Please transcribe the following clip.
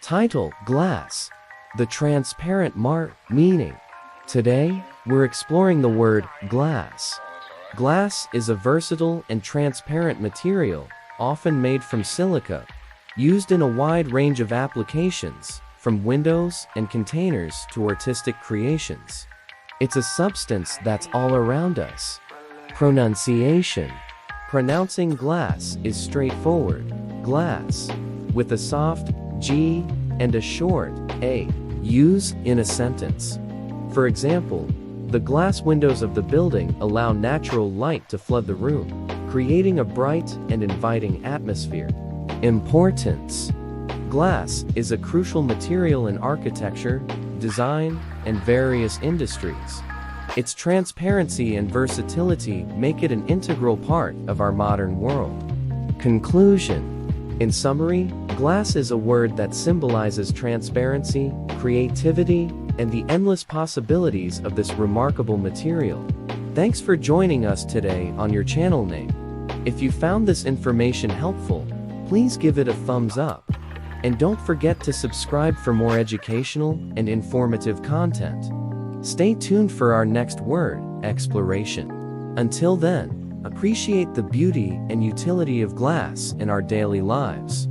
Title: Glass, the transparent meaning. Today, we're exploring the word glass. Glass is a versatile and transparent material, often made from silica, used in a wide range of applications, from windows and containers to artistic creations. It's a substance that's all around us. Pronunciation. Pronouncing glass is straightforward, glass, with a soft G and a short A. Use in a sentence. For example, the glass windows of the building allow natural light to flood the room, creating a bright and inviting atmosphere. Importance. Glass is a crucial material in architecture, design, and various industries. Its transparency and versatility make it an integral part of our modern world. Conclusion. In summary, glass is a word that symbolizes transparency, creativity, and the endless possibilities of this remarkable material. Thanks for joining us today on your channel name. If you found this information helpful, please give it a thumbs up. And don't forget to subscribe for more educational and informative content. Stay tuned for our next word exploration. Until then, appreciate the beauty and utility of glass in our daily lives.